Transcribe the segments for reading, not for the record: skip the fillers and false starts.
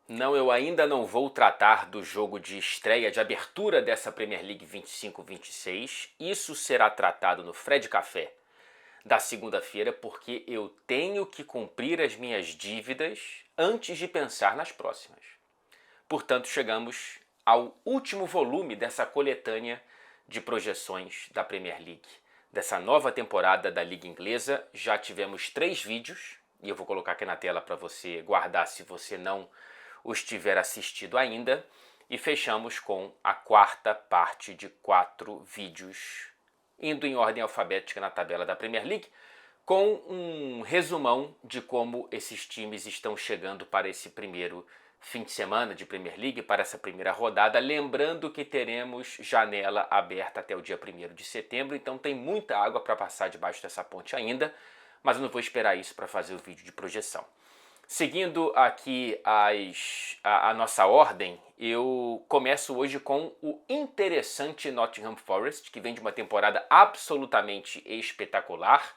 Não, eu ainda não vou tratar do jogo de estreia, de abertura dessa Premier League 25-26. Isso será tratado no Fred Café da segunda-feira, porque eu tenho que cumprir as minhas dívidas antes de pensar nas próximas. Portanto, chegamos ao último volume dessa coletânea de projeções da Premier League. Dessa nova temporada da Liga Inglesa, já tivemos 3 vídeos, e eu vou colocar aqui na tela para você guardar se você não os tiver assistido ainda, e fechamos com a quarta parte de 4 vídeos, indo em ordem alfabética na tabela da Premier League, com um resumão de como esses times estão chegando para esse primeiro fim de semana de Premier League, para essa primeira rodada, lembrando que teremos janela aberta até o dia 1º de setembro, então tem muita água para passar debaixo dessa ponte ainda, mas eu não vou esperar isso para fazer o vídeo de projeção. Seguindo aqui a nossa ordem, eu começo hoje com o interessante Nottingham Forest, que vem de uma temporada absolutamente espetacular,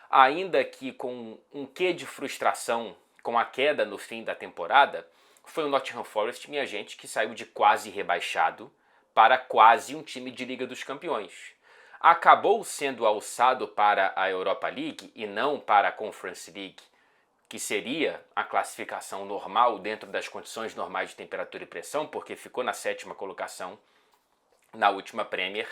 ainda que com um quê de frustração com a queda no fim da temporada. Foi o Nottingham Forest, minha gente, que saiu de quase rebaixado para quase um time de Liga dos Campeões. Acabou sendo alçado para a Europa League e não para a Conference League, que seria a classificação normal dentro das condições normais de temperatura e pressão, porque ficou na 7ª colocação na última Premier,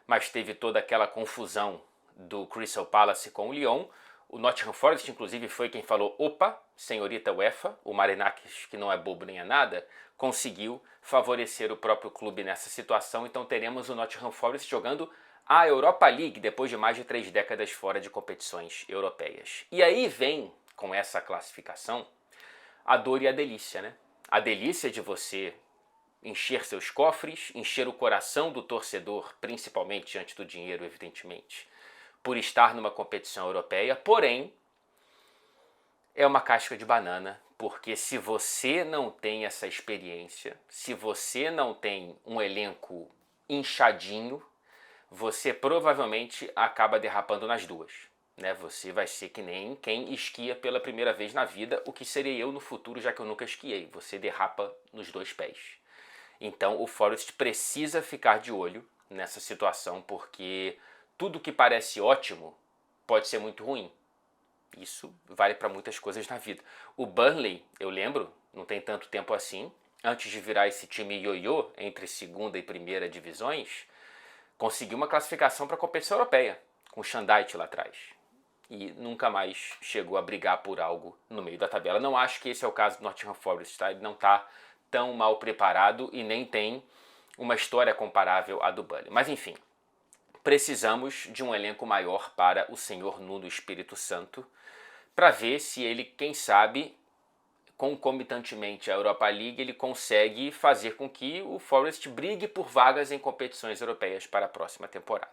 mas teve toda aquela confusão do Crystal Palace com o Lyon. O Nottingham Forest, inclusive, foi quem falou: opa, senhorita UEFA, o Marinakis, que não é bobo nem é nada, conseguiu favorecer o próprio clube nessa situação. Então teremos o Nottingham Forest jogando a Europa League depois de mais de 3 décadas fora de competições europeias. E aí vem, com essa classificação, a dor e a delícia, né? A delícia de você encher seus cofres, encher o coração do torcedor, principalmente diante do dinheiro, evidentemente, por estar numa competição europeia, porém, é uma casca de banana, porque se você não tem essa experiência, se você não tem um elenco inchadinho, você provavelmente acaba derrapando nas duas. Né? Você vai ser que nem quem esquia pela primeira vez na vida, o que seria eu no futuro, já que eu nunca esquiei. Você derrapa nos 2 pés. Então o Forest precisa ficar de olho nessa situação, porque tudo que parece ótimo pode ser muito ruim. Isso vale para muitas coisas na vida. O Burnley, eu lembro, não tem tanto tempo assim, antes de virar esse time ioiô entre segunda e primeira divisões, conseguiu uma classificação para a competição europeia, com o Shandite lá atrás. E nunca mais chegou a brigar por algo no meio da tabela. Não acho que esse é o caso do Nottingham Forest, tá? Ele não está tão mal preparado e nem tem uma história comparável à do Burnley. Mas enfim, precisamos de um elenco maior para o senhor Nuno Espírito Santo, para ver se ele, quem sabe, concomitantemente à Europa League, ele consegue fazer com que o Forest brigue por vagas em competições europeias para a próxima temporada.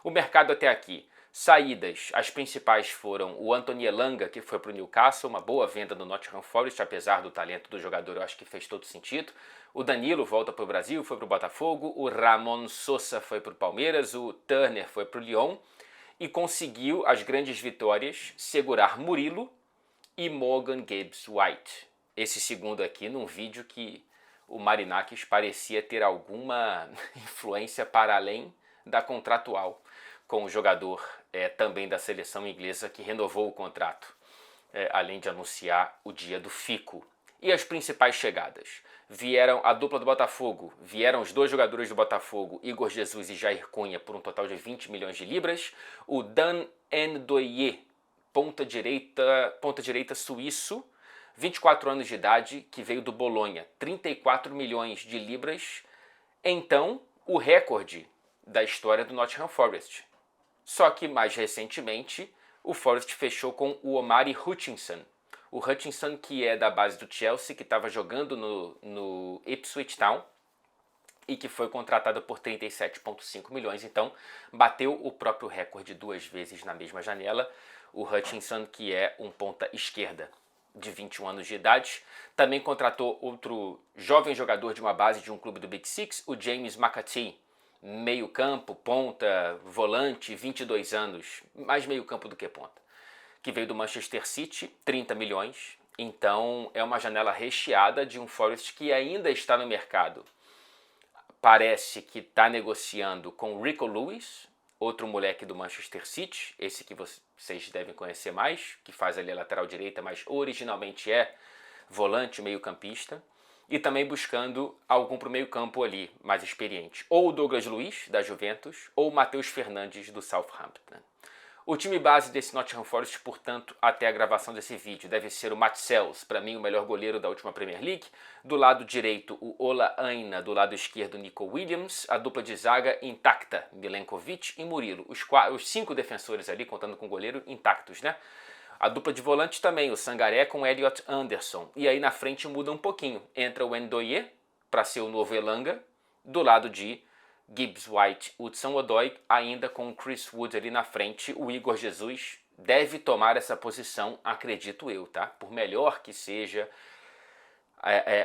O mercado até aqui: saídas, as principais foram o Anthony Elanga, que foi para o Newcastle, uma boa venda do Nottingham Forest, apesar do talento do jogador, eu acho que fez todo sentido. O Danilo volta para o Brasil, foi para o Botafogo, o Ramon Sosa foi para o Palmeiras, o Turner foi para o Lyon, e conseguiu as grandes vitórias, segurar Murilo e Morgan Gibbs White. Esse segundo aqui num vídeo que o Marinakis parecia ter alguma influência para além da contratual com o jogador também da seleção inglesa, que renovou o contrato, além de anunciar o dia do fico. E as principais chegadas? Vieram a dupla do Botafogo, vieram os 2 jogadores do Botafogo, Igor Jesus e Jair Cunha, por um total de 20 milhões de libras. O Dan Ndoye, ponta direita suíço, 24 anos de idade, que veio do Bolonha, 34 milhões de libras. Então, o recorde da história do Nottingham Forest. Só que, mais recentemente, o Forest fechou com o Omari Hutchinson. O Hutchinson, que é da base do Chelsea, que estava jogando no Ipswich Town e que foi contratado por 37,5 milhões. Então, bateu o próprio recorde 2 vezes na mesma janela. O Hutchinson, que é um ponta esquerda de 21 anos de idade. Também contratou outro jovem jogador de uma base de um clube do Big Six, o James McAtee. Meio campo, ponta, volante, 22 anos, mais meio campo do que ponta, que veio do Manchester City, 30 milhões, Então é uma janela recheada de um Forest que ainda está no mercado. Parece que está negociando com o Rico Lewis, outro moleque do Manchester City, esse que vocês devem conhecer mais, que faz ali a lateral direita, mas originalmente é volante, meio campista. E também buscando algum para o meio campo ali, mais experiente. Ou o Douglas Luiz, da Juventus, ou o Matheus Fernandes, do Southampton. O time base desse Nottingham Forest, portanto, até a gravação desse vídeo, deve ser o Matt Sells, para mim o melhor goleiro da última Premier League. Do lado direito, o Ola Aina, do lado esquerdo, o Nico Williams. A dupla de zaga intacta, Milenkovic e Murilo. Os 5 defensores ali, contando com o goleiro, intactos, né? A dupla de volantes também, o Sangaré com o Elliot Anderson. E aí na frente muda um pouquinho. Entra o Ndoye para ser o novo Elanga, do lado de Gibbs White, Hudson-Odoi, ainda com o Chris Wood ali na frente. O Igor Jesus deve tomar essa posição, acredito eu, tá? Por melhor que seja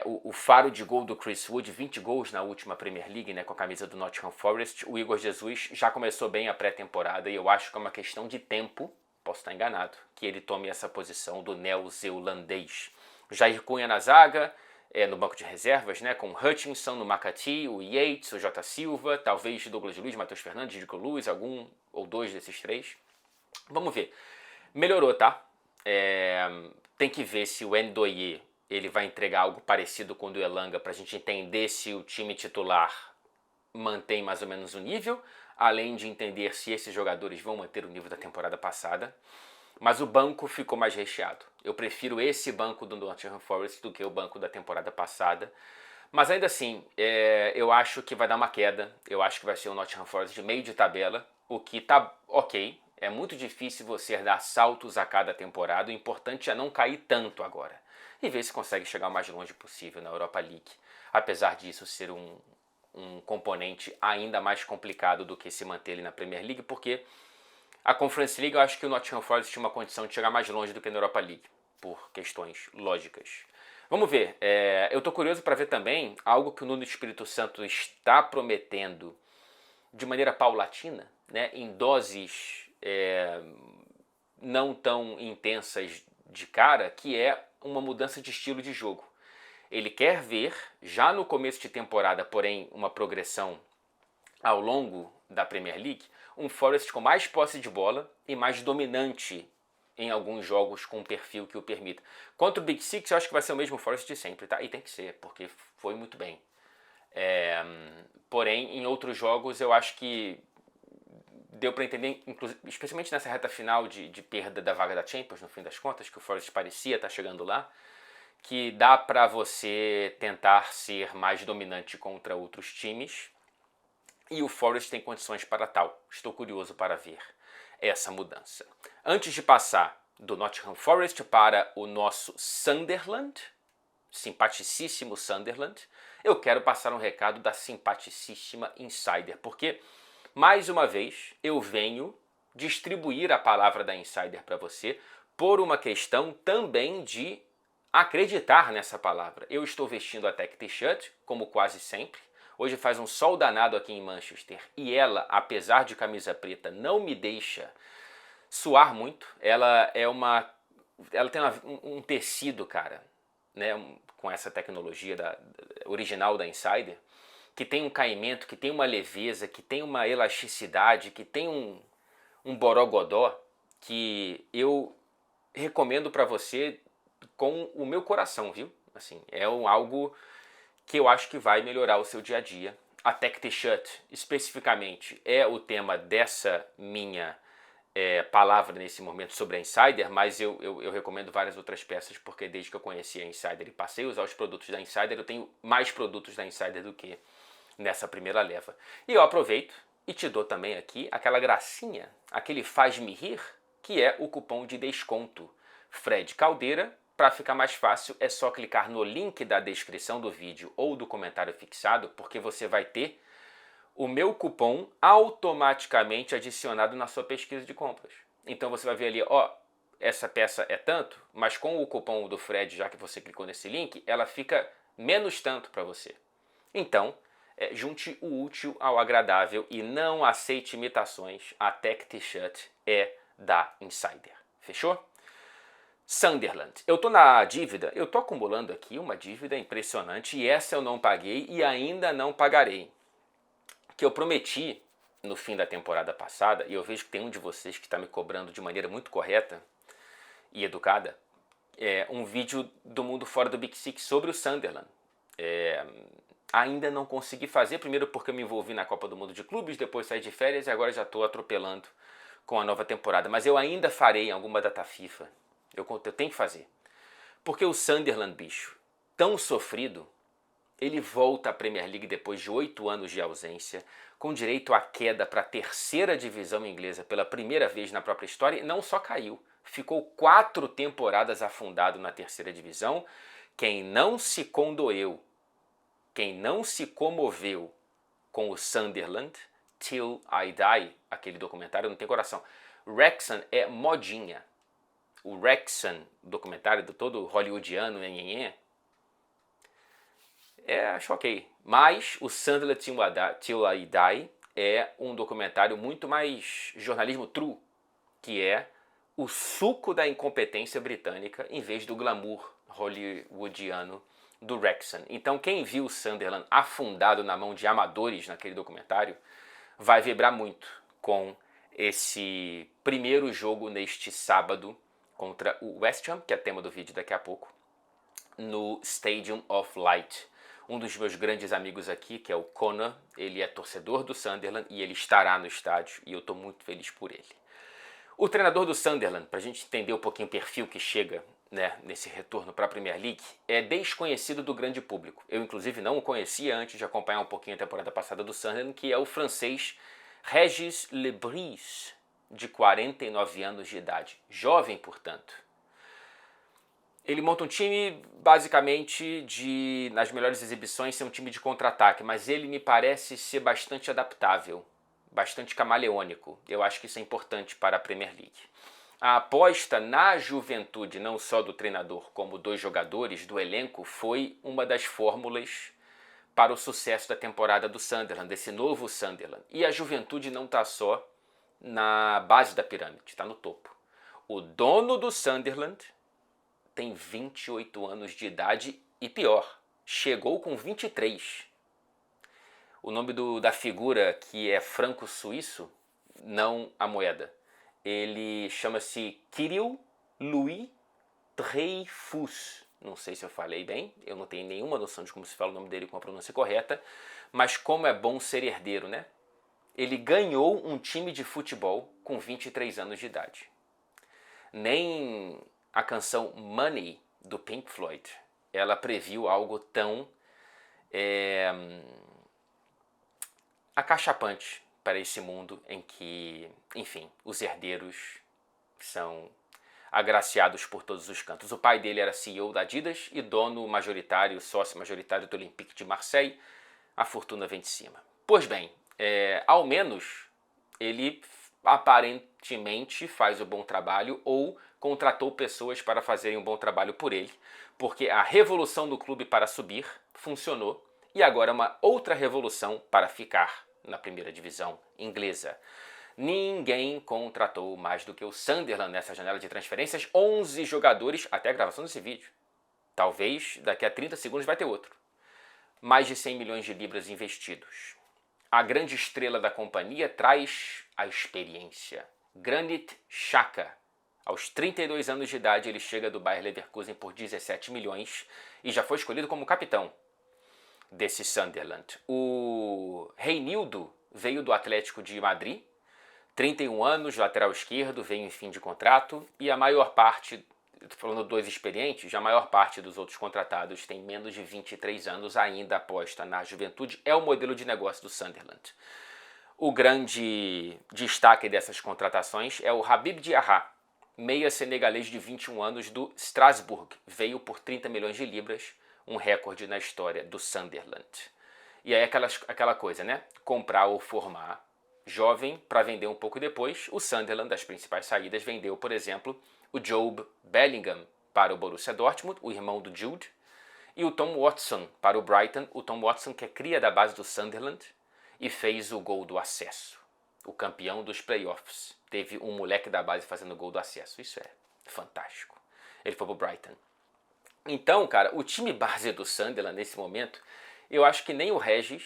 o faro de gol do Chris Wood, 20 gols na última Premier League, né, com a camisa do Nottingham Forest, o Igor Jesus já começou bem a pré-temporada e eu acho que é uma questão de tempo, posso estar enganado, que ele tome essa posição do neozelandês. Jair Cunha na zaga, no banco de reservas, né, com o Hutchinson, no McAtee, o Yates, o Jota Silva, talvez Douglas Luiz, Matheus Fernandes, Rico Lewis, algum ou dois desses três. Vamos ver. Melhorou, tá? Tem que ver se o Ndoye ele vai entregar algo parecido com o do Elanga para a gente entender se o time titular mantém mais ou menos o nível, além de entender se esses jogadores vão manter o nível da temporada passada. Mas o banco ficou mais recheado. Eu prefiro esse banco do Nottingham Forest do que o banco da temporada passada. Mas ainda assim, eu acho que vai dar uma queda. Eu acho que vai ser o Nottingham Forest de meio de tabela, o que tá ok. É muito difícil você dar saltos a cada temporada. O importante é não cair tanto agora. E ver se consegue chegar o mais longe possível na Europa League. Apesar disso ser um componente ainda mais complicado do que se manter ali na Premier League, porque a Conference League eu acho que o Nottingham Forest tinha uma condição de chegar mais longe do que na Europa League, por questões lógicas. Vamos ver, eu estou curioso para ver também algo que o Nuno Espírito Santo está prometendo de maneira paulatina, né, em doses não tão intensas de cara, que é uma mudança de estilo de jogo. Ele quer ver, já no começo de temporada, porém uma progressão ao longo da Premier League, um Forest com mais posse de bola e mais dominante em alguns jogos com um perfil que o permita. Contra o Big Six eu acho que vai ser o mesmo Forest de sempre, tá? E tem que ser, porque foi muito bem. Porém, em outros jogos eu acho que deu para entender, especialmente nessa reta final de perda da vaga da Champions, no fim das contas, que o Forest parecia estar chegando lá, que dá para você tentar ser mais dominante contra outros times. E o Forest tem condições para tal. Estou curioso para ver essa mudança. Antes de passar do Nottingham Forest para o nosso Sunderland, simpaticíssimo Sunderland, eu quero passar um recado da simpaticíssima Insider, porque, mais uma vez, eu venho distribuir a palavra da Insider para você por uma questão também de acreditar nessa palavra. Eu estou vestindo a Tech T-shirt, como quase sempre. Hoje faz um sol danado aqui em Manchester e ela, apesar de camisa preta, não me deixa suar muito. Ela tem um tecido, cara, né, com essa tecnologia original da Insider, que tem um caimento, que tem uma leveza, que tem uma elasticidade, que tem um borogodó que eu recomendo para você com o meu coração, viu? Assim, algo que eu acho que vai melhorar o seu dia a dia. A Tech T-Shirt, especificamente, é o tema dessa minha palavra nesse momento sobre a Insider, mas eu recomendo várias outras peças, porque desde que eu conheci a Insider e passei a usar os produtos da Insider, eu tenho mais produtos da Insider do que nessa primeira leva. E eu aproveito e te dou também aqui aquela gracinha, aquele faz-me rir, que é o cupom de desconto Fred Caldeira. Para ficar mais fácil, é só clicar no link da descrição do vídeo ou do comentário fixado, porque você vai ter o meu cupom automaticamente adicionado na sua pesquisa de compras. Então você vai ver ali, essa peça é tanto, mas com o cupom do Fred, já que você clicou nesse link, ela fica menos tanto para você. Então, junte o útil ao agradável e não aceite imitações. A Tech T-Shirt é da Insider. Fechou? Sunderland. Eu tô na dívida, eu tô acumulando aqui uma dívida impressionante e essa eu não paguei e ainda não pagarei. Que eu prometi no fim da temporada passada, e eu vejo que tem um de vocês que está me cobrando de maneira muito correta e educada, um vídeo do Mundo Fora do Big Six sobre o Sunderland. Ainda não consegui fazer, primeiro porque eu me envolvi na Copa do Mundo de Clubes, depois saí de férias e agora já estou atropelando com a nova temporada. Mas eu ainda farei em alguma data FIFA. Eu tenho que fazer. Porque o Sunderland, bicho, tão sofrido, ele volta à Premier League depois de 8 anos de ausência, com direito à queda para a terceira divisão inglesa pela primeira vez na própria história, e não só caiu, ficou 4 temporadas afundado na terceira divisão. Quem não se condoeu, quem não se comoveu com o Sunderland, Till I Die, aquele documentário, não tem coração. Wrexham é modinha. O Wrexham, documentário do todo hollywoodiano, acho ok. Mas o Sunderland Till I Die é um documentário muito mais jornalismo true, que é o suco da incompetência britânica em vez do glamour hollywoodiano do Wrexham. Então quem viu o Sunderland afundado na mão de amadores naquele documentário vai vibrar muito com esse primeiro jogo neste sábado contra o West Ham, que é tema do vídeo daqui a pouco, no Stadium of Light. Um dos meus grandes amigos aqui, que é o Conor, ele é torcedor do Sunderland e ele estará no estádio e eu estou muito feliz por ele. O treinador do Sunderland, para a gente entender um pouquinho o perfil que chega, né, nesse retorno para a Premier League, é desconhecido do grande público. Eu, inclusive, não o conhecia antes de acompanhar um pouquinho a temporada passada do Sunderland, que é o francês Régis Le Bris, de 49 anos de idade. Jovem, portanto. Ele monta um time, basicamente, nas melhores exibições, ser um time de contra-ataque, mas ele me parece ser bastante adaptável, bastante camaleônico. Eu acho que isso é importante para a Premier League. A aposta na juventude, não só do treinador, como dos jogadores, do elenco, foi uma das fórmulas para o sucesso da temporada do Sunderland, desse novo Sunderland. E a juventude não está só na base da pirâmide, está no topo. O dono do Sunderland tem 28 anos de idade e pior, chegou com 23. O nome da figura, que é franco-suíço, não a moeda. Ele chama-se Kirill Louis Dreyfus. Não sei se eu falei bem, eu não tenho nenhuma noção de como se fala o nome dele com a pronúncia correta, mas como é bom ser herdeiro, né? Ele ganhou um time de futebol com 23 anos de idade. Nem a canção Money, do Pink Floyd, ela previu algo tão acachapante para esse mundo em que, enfim, os herdeiros são agraciados por todos os cantos. O pai dele era CEO da Adidas e dono majoritário, sócio majoritário do Olympique de Marseille. A fortuna vem de cima. Pois bem, ao menos ele aparentemente faz o bom trabalho ou contratou pessoas para fazerem um bom trabalho por ele, porque a revolução do clube para subir funcionou e agora uma outra revolução para ficar na primeira divisão inglesa. Ninguém contratou mais do que o Sunderland nessa janela de transferências, 11 jogadores, até a gravação desse vídeo. Talvez daqui a 30 segundos vai ter outro. Mais de 100 milhões de libras investidos. A grande estrela da companhia traz a experiência. Granit Xhaka. Aos 32 anos de idade, ele chega do Bayer Leverkusen por 17 milhões e já foi escolhido como capitão desse Sunderland. O Reinildo veio do Atlético de Madrid, 31 anos, lateral esquerdo, veio em fim de contrato e a maior parte, falando dois experientes, a maior parte dos outros contratados tem menos de 23 anos, ainda aposta na juventude, é o modelo de negócio do Sunderland. O grande destaque dessas contratações é o Habib Diarra, meia senegalês de 21 anos do Strasbourg, veio por 30 milhões de libras, um recorde na história do Sunderland. E aí aquela coisa, né? Comprar ou formar jovem para vender um pouco depois. O Sunderland, das principais saídas, vendeu, por exemplo, o Job Bellingham para o Borussia Dortmund, o irmão do Jude, e o Tom Watson para o Brighton. O Tom Watson, que é cria da base do Sunderland e fez o gol do acesso. O campeão dos playoffs. Teve um moleque da base fazendo o gol do acesso. Isso é fantástico. Ele foi pro Brighton. Então, cara, o time base do Sunderland nesse momento, eu acho que nem o Regis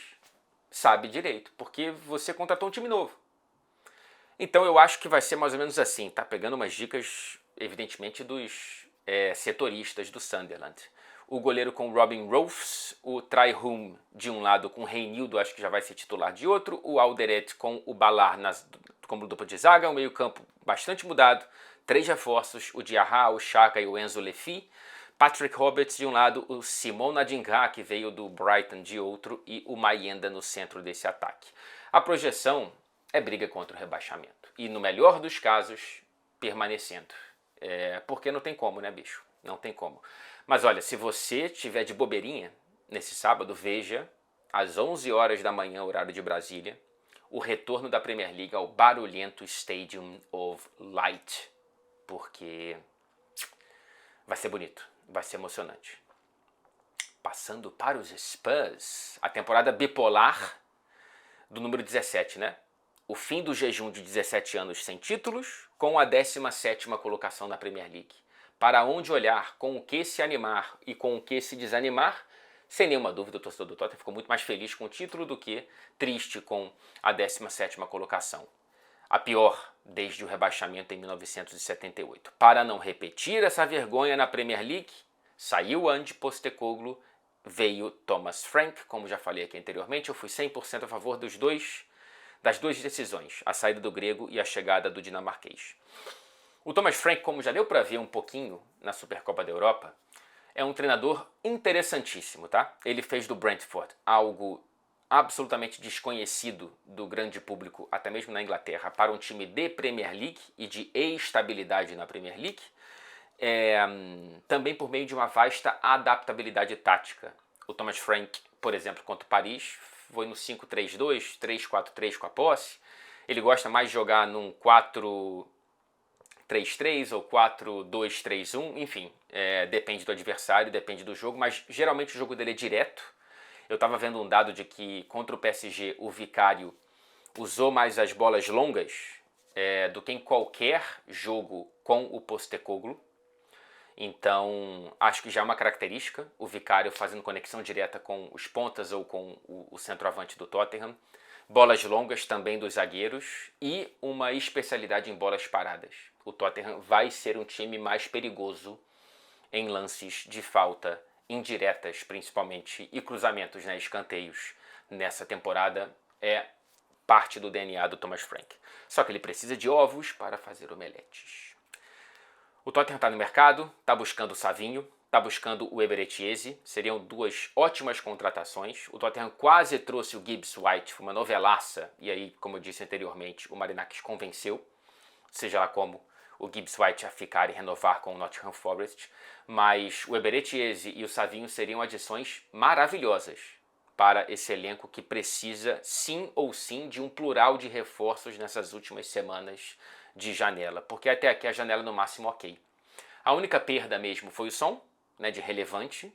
sabe direito, porque você contratou um time novo. Então eu acho que vai ser mais ou menos assim, tá? Pegando umas dicas, evidentemente, dos setoristas do Sunderland. O goleiro com Robin Rolfs, o Tryhoom de um lado com o Reinildo, acho que já vai ser titular de outro, o Alderet com o Balar como dupla de zaga, o meio campo bastante mudado, 3 reforços, o Diarra, o Xhaka e o Enzo Lefi, Patrick Roberts de um lado, o Simon Nadinga, que veio do Brighton, de outro, e o Mayenda no centro desse ataque. A projeção é briga contra o rebaixamento. E no melhor dos casos, permanecendo. Porque não tem como, né, bicho? Não tem como. Mas olha, se você tiver de bobeirinha, nesse sábado, veja, às 11 horas da manhã, horário de Brasília, o retorno da Premier League ao barulhento Stadium of Light. Porque vai ser bonito, vai ser emocionante. Passando para os Spurs, a temporada bipolar do número 17, né? O fim do jejum de 17 anos sem títulos, com a 17ª colocação na Premier League. Para onde olhar, com o que se animar e com o que se desanimar, sem nenhuma dúvida o torcedor do Tottenham ficou muito mais feliz com o título do que triste com a 17ª colocação. A pior desde o rebaixamento em 1978. Para não repetir essa vergonha na Premier League, saiu Ange Postecoglou, veio Thomas Frank, como já falei aqui anteriormente, eu fui 100% a favor das duas decisões, a saída do grego e a chegada do dinamarquês. O Thomas Frank, como já deu para ver um pouquinho na Supercopa da Europa, é um treinador interessantíssimo, tá? Ele fez do Brentford algo absolutamente desconhecido do grande público, até mesmo na Inglaterra, para um time de Premier League e de estabilidade na Premier League, também por meio de uma vasta adaptabilidade tática. O Thomas Frank, por exemplo, contra o Paris, foi no 5-3-2, 3-4-3 com a posse. Ele gosta mais de jogar num 4-3-3 ou 4-2-3-1, enfim, depende do adversário, depende do jogo, mas geralmente o jogo dele é direto. Eu estava vendo um dado de que contra o PSG o Vicário usou mais as bolas longas do que em qualquer jogo com o Postecoglou. Então, acho que já é uma característica, o Vicário fazendo conexão direta com os pontas ou com o centroavante do Tottenham. Bolas longas também dos zagueiros e uma especialidade em bolas paradas. O Tottenham vai ser um time mais perigoso em lances de falta indiretas, principalmente, e cruzamentos, né, escanteios. Nessa temporada é parte do DNA do Thomas Frank. Só que ele precisa de ovos para fazer omeletes. O Tottenham está no mercado, está buscando o Savinho, está buscando o Eberechi Eze, seriam 2 ótimas contratações. O Tottenham quase trouxe o Gibbs White, foi uma novelaça, e aí, como eu disse anteriormente, o Marinakis convenceu, seja lá como, o Gibbs White a ficar e renovar com o Nottingham Forest, mas o Eberechi Eze e o Savinho seriam adições maravilhosas para esse elenco que precisa, sim ou sim, de um plural de reforços nessas últimas semanas de janela, porque até aqui a janela no máximo ok. A única perda mesmo foi o Son, né, de relevante,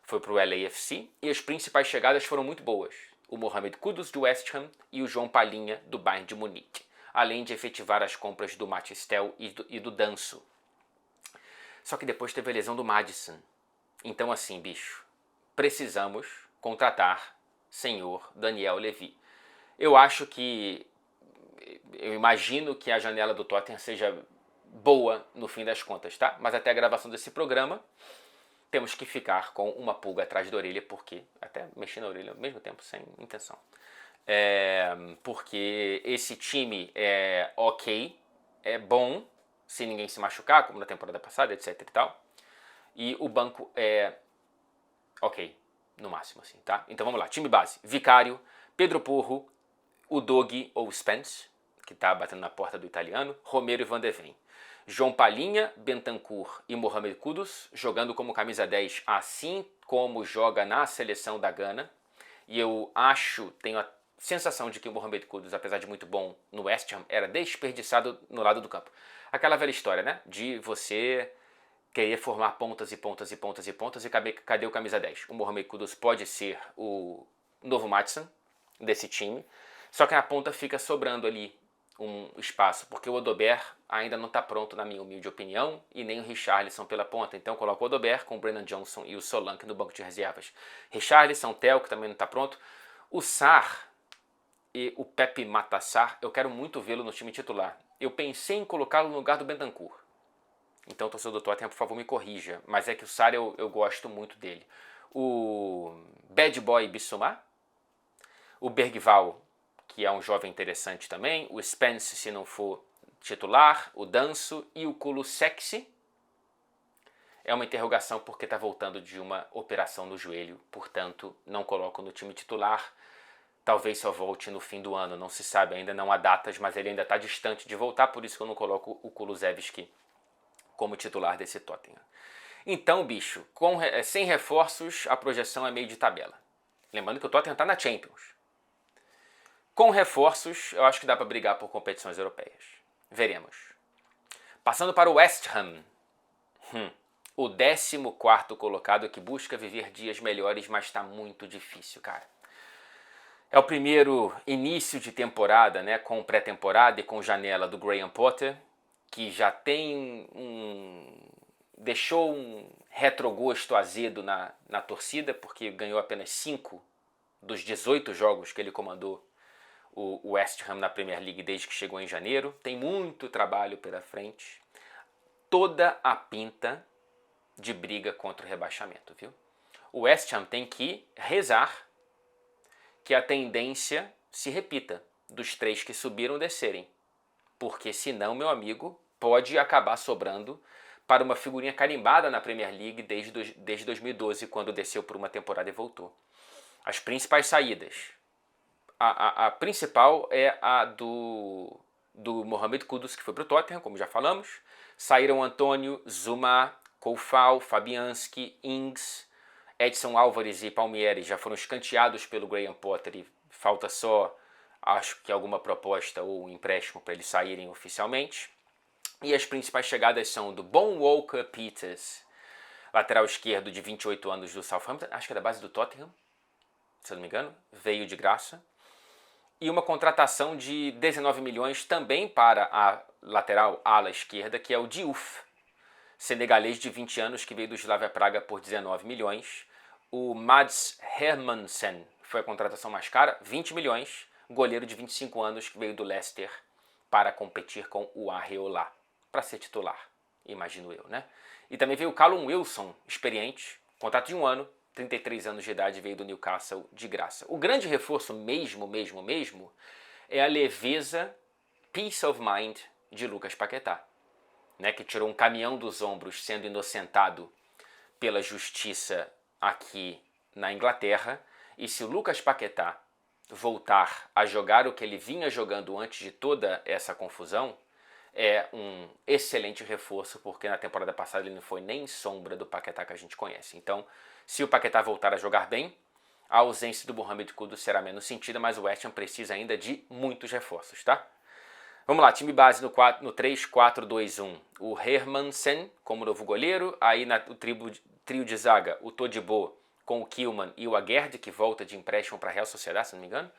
foi para o LAFC, e as principais chegadas foram muito boas. O Mohamed Kudus do West Ham e o João Palhinha do Bayern de Munique, além de efetivar as compras do Matistel e do Danso. Só que depois teve a lesão do Maddison. Então assim, bicho, precisamos contratar senhor Daniel Levy. Eu imagino que a janela do Tottenham seja boa no fim das contas, tá? Mas até a gravação desse programa, temos que ficar com uma pulga atrás da orelha, porque, até mexer na orelha ao mesmo tempo, sem intenção. Porque esse time é ok, é bom, se ninguém se machucar, como na temporada passada, etc e tal. E o banco é ok, no máximo, assim, tá? Então vamos lá, time base, Vicário, Pedro Porro, o Doggy ou Spence, que tá batendo na porta do italiano, Romero e Van de Ven. João Palhinha, Bentancur e Mohamed Kudus, jogando como camisa 10, assim como joga na seleção da Gana. E eu tenho a sensação de que o Mohamed Kudus, apesar de muito bom no West Ham, era desperdiçado no lado do campo. Aquela velha história, né? De você querer formar pontas e pontas e pontas e pontas e cadê o camisa 10? O Mohamed Kudus pode ser o novo Maddison desse time, só que na ponta fica sobrando ali um espaço, porque o Odobert ainda não está pronto, na minha humilde opinião, e nem o Richarlison pela ponta. Então eu coloco o Odobert com o Brennan Johnson e o Solanke no banco de reservas. Richarlison, Theo, que também não está pronto. O Sarr e o Pepe Matassar, eu quero muito vê-lo no time titular. Eu pensei em colocá-lo no lugar do Bentancur. Então, torcedor do Tottenham, por favor, me corrija. Mas é que o Sarr eu gosto muito dele. O Bad Boy Bissouma, o Bergvall, que é um jovem interessante também, o Spence, se não for titular, o Danso e o Kulusevski. É uma interrogação porque está voltando de uma operação no joelho, portanto, não coloco no time titular. Talvez só volte no fim do ano, não se sabe ainda, não há datas, mas ele ainda está distante de voltar, por isso que eu não coloco o Kulusevski como titular desse Tottenham. Então, bicho, sem reforços, a projeção é meio de tabela. Lembrando que o Tottenham está na Champions. Com reforços, eu acho que dá para brigar por competições europeias. Veremos. Passando para o West Ham. O 14º colocado que busca viver dias melhores, mas está muito difícil, cara. É o primeiro início de temporada, né, com pré-temporada e com janela do Graham Potter, que já tem deixou um retrogosto azedo na torcida, porque ganhou apenas 5 dos 18 jogos que ele comandou o West Ham na Premier League desde que chegou em janeiro. Tem muito trabalho pela frente. Toda a pinta de briga contra o rebaixamento, viu? O West Ham tem que rezar que a tendência se repita, dos 3 que subiram descerem. Porque senão, meu amigo, pode acabar sobrando para uma figurinha carimbada na Premier League desde 2012, quando desceu por uma temporada e voltou. As principais saídas. A principal é a do Mohamed Kudus, que foi para o Tottenham, como já falamos. Saíram Antônio, Zuma, Koufal, Fabianski, Ings, Edson Álvares e Palmieri já foram escanteados pelo Graham Potter e falta só, acho que alguma proposta ou um empréstimo para eles saírem oficialmente. E as principais chegadas são do Bon Walker Peters, lateral esquerdo de 28 anos do Southampton, acho que é da base do Tottenham, se eu não me engano, veio de graça. E uma contratação de 19 milhões também para a lateral ala esquerda, que é o Diouf, senegalês de 20 anos que veio do Slavia Praga por 19 milhões. O Mads Hermansen foi a contratação mais cara, 20 milhões. Goleiro de 25 anos que veio do Leicester para competir com o Areola, para ser titular, imagino eu, né? E também veio o Callum Wilson, experiente, contrato de 1 ano, 33 anos de idade, veio do Newcastle de graça. O grande reforço mesmo, é a leveza, peace of mind de Lucas Paquetá, né, que tirou um caminhão dos ombros sendo inocentado pela justiça aqui na Inglaterra. E se o Lucas Paquetá voltar a jogar o que ele vinha jogando antes de toda essa confusão, é um excelente reforço, porque na temporada passada ele não foi nem sombra do Paquetá que a gente conhece. Então, se o Paquetá voltar a jogar bem, a ausência do Mohamed Kudus será menos sentida, mas o West Ham precisa ainda de muitos reforços, tá? Vamos lá, time base no 3-4-2-1. O Hermansen como novo goleiro, aí o trio de zaga, o Todibo com o Kilman e o Aguerd, que volta de empréstimo para a Real Sociedade, se não me engano.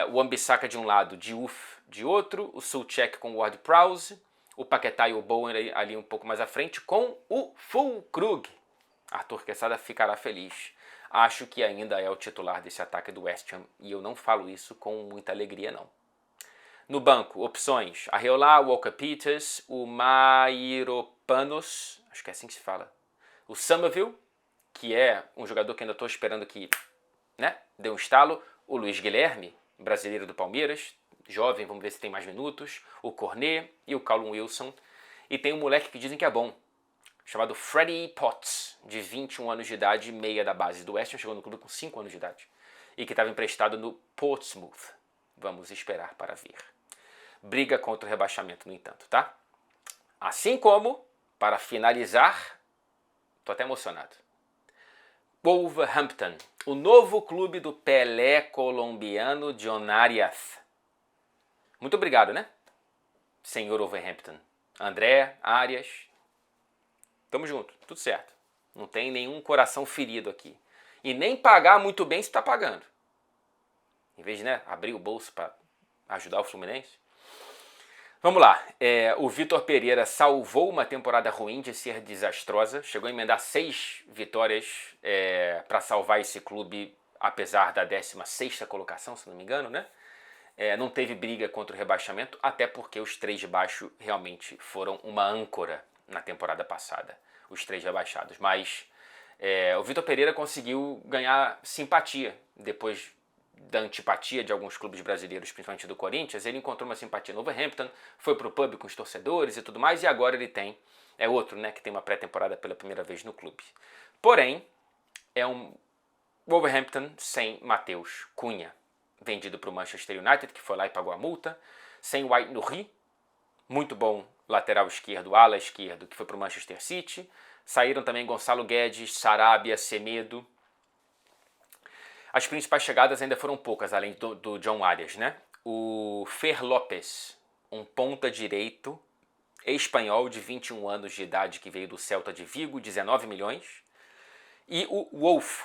O Wan-Bissaka de um lado, o Diouf de outro, o Souček com o Ward-Prowse, o Paquetá e o Bowen ali um pouco mais à frente, com o Füllkrug. Arthur Quesada ficará feliz. Acho que ainda é o titular desse ataque do West Ham, e eu não falo isso com muita alegria, não. No banco, opções: Areola, Walker Peters, o Mairopanos, acho que é assim que se fala, o Somerville, que é um jogador que ainda estou esperando que, né, dê um estalo, o Luiz Guilherme, brasileiro do Palmeiras, jovem, vamos ver se tem mais minutos, o Cornet e o Callum Wilson. E tem um moleque que dizem que é bom, chamado Freddie Potts, de 21 anos de idade, meia da base do West Ham, chegou no clube com 5 anos de idade, e que estava emprestado no Portsmouth. Vamos esperar para ver. Briga contra o rebaixamento, no entanto, tá? Assim como, para finalizar, tô até emocionado, Wolverhampton, o novo clube do Pelé colombiano John Arias. Muito obrigado, né, senhor Wolverhampton? André, Arias, tamo junto, tudo certo. Não tem nenhum coração ferido aqui. E nem pagar muito bem se tá pagando. Em vez de, né, abrir o bolso para ajudar o Fluminense. Vamos lá, o Vitor Pereira salvou uma temporada ruim de ser desastrosa, chegou a emendar 6 vitórias para salvar esse clube, apesar da 16ª colocação, se não me engano, né? Não teve briga contra o rebaixamento, até porque os 3 de baixo realmente foram uma âncora na temporada passada, os 3 rebaixados. Mas o Vitor Pereira conseguiu ganhar simpatia depois da antipatia de alguns clubes brasileiros, principalmente do Corinthians. Ele encontrou uma simpatia no Wolverhampton, foi pro pub com os torcedores e tudo mais, e agora ele tem, outro, né, que tem uma pré-temporada pela primeira vez no clube. Porém, é um Wolverhampton sem Matheus Cunha, vendido para o Manchester United, que foi lá e pagou a multa, sem White Nouri, muito bom lateral esquerdo, ala esquerdo, que foi para o Manchester City. Saíram também Gonçalo Guedes, Sarabia, Semedo. As principais chegadas ainda foram poucas, além do John Arias, né? O Fer Lopes, um ponta direito espanhol de 21 anos de idade que veio do Celta de Vigo, 19 milhões. E o Wolf,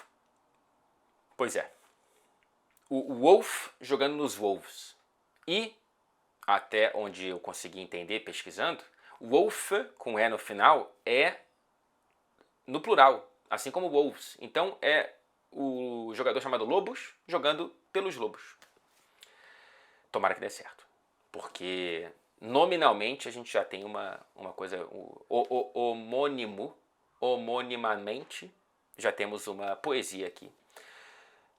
pois é, o Wolf jogando nos Wolves. E, até onde eu consegui entender pesquisando, Wolf, com E no final, é no plural, assim como Wolves. Então é o jogador chamado Lobos jogando pelos Lobos. Tomara que dê certo, porque nominalmente a gente já tem uma coisa, homonimamente já temos uma poesia aqui.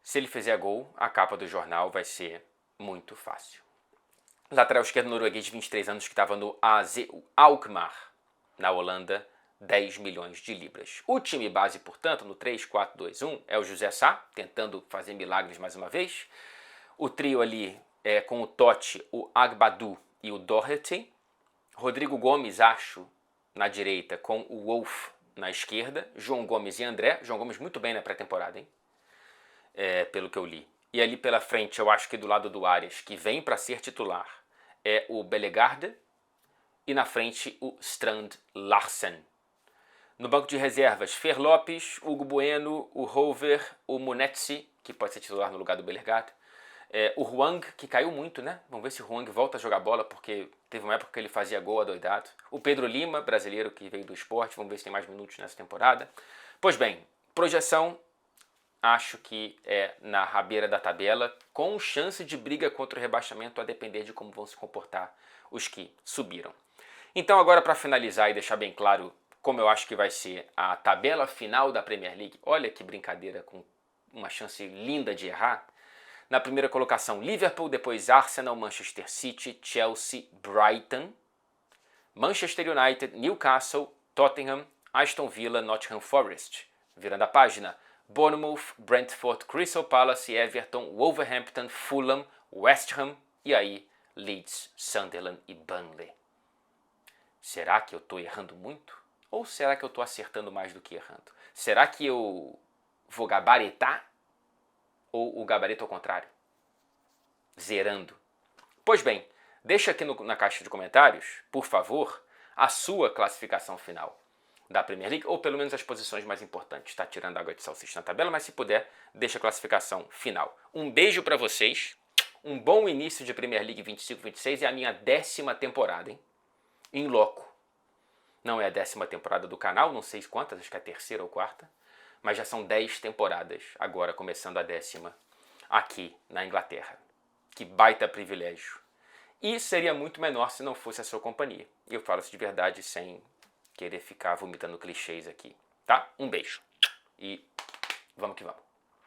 Se ele fizer gol, a capa do jornal vai ser muito fácil. Lateral esquerdo norueguês de 23 anos que estava no AZ Alkmaar, na Holanda, 10 milhões de libras. O time base, portanto, no 3-4-2-1 é o José Sá, tentando fazer milagres mais uma vez. O trio ali é com o Totti, o Agbadou e o Doherty. Rodrigo Gomes, acho, na direita, com o Wolf na esquerda. João Gomes e André. João Gomes muito bem na pré-temporada, hein? Pelo que eu li. E ali pela frente, eu acho que do lado do Arias, que vem para ser titular, é o Bellegarde. E na frente, o Strand Larsen. No banco de reservas, Fer Lopes, Hugo Bueno, o Hover, o Munetsi, que pode ser titular no lugar do Bellegarde, o Hwang, que caiu muito, né? Vamos ver se o Hwang volta a jogar bola, porque teve uma época que ele fazia gol adoidado. O Pedro Lima, brasileiro que veio do esporte, vamos ver se tem mais minutos nessa temporada. Pois bem, projeção, acho que é na rabeira da tabela, com chance de briga contra o rebaixamento, a depender de como vão se comportar os que subiram. Então agora, para finalizar e deixar bem claro como eu acho que vai ser a tabela final da Premier League, olha que brincadeira, com uma chance linda de errar. Na primeira colocação, Liverpool, depois Arsenal, Manchester City, Chelsea, Brighton, Manchester United, Newcastle, Tottenham, Aston Villa, Nottingham Forest. Virando a página, Bournemouth, Brentford, Crystal Palace, Everton, Wolverhampton, Fulham, West Ham e aí Leeds, Sunderland e Burnley. Será que eu estou errando muito? Ou será que eu estou acertando mais do que errando? Será que eu vou gabaritar? Ou o gabarito ao contrário? Zerando. Pois bem, deixa aqui na caixa de comentários, por favor, a sua classificação final da Premier League, ou pelo menos as posições mais importantes. Está tirando água de salsicha na tabela, mas se puder, deixa a classificação final. Um beijo para vocês, um bom início de Premier League 25-26 e a minha 10ª temporada, hein? Em loco. Não é a 10ª temporada do canal, não sei quantas, acho que é a 3ª ou 4ª, mas já são 10 temporadas, agora começando a 10ª, aqui na Inglaterra. Que baita privilégio. E seria muito menor se não fosse a sua companhia. E eu falo isso de verdade, sem querer ficar vomitando clichês aqui, tá? Um beijo. E vamos que vamos.